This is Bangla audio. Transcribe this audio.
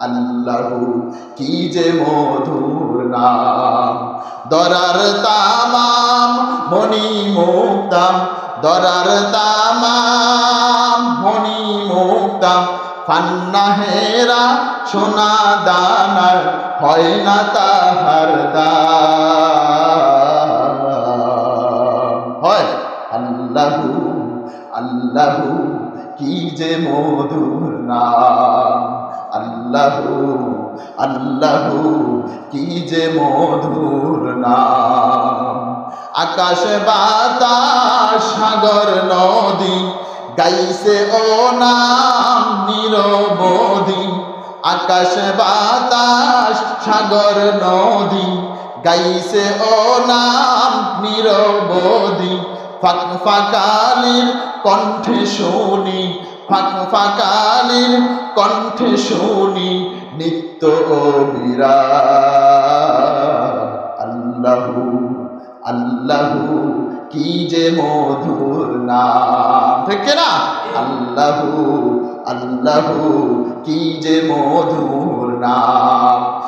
আল্লাহু কি যে মধুর নাম। দরার তামাম মণি মুক্তাম, দরার তামাম মণি মুক্তাম, ফান্না হেরা সোনা দানার হয় না তাহার দাম। হয় আল্লাহু আল্লাহু কি যে মধুর নাম। আল্লাহু আল্লাহু কি যে মধুর নাম। আকাশ বাতাস সাগর নদী গাইছে ও নাম নিরবধি। আকাশ বাতাস সাগর নদী গাইছে ও নাম নিরবধি। ফাঁক ফাঁকালির কণ্ঠে শুনি, ফাঁক ফাঁকালির কণ্ঠে শুনি নিত্য অবিরাম। আল্লাহু আল্লাহু কি যে মধুর নাম। ঠিক না? আল্লাহু আল্লাহু কি যে মধুর নাম।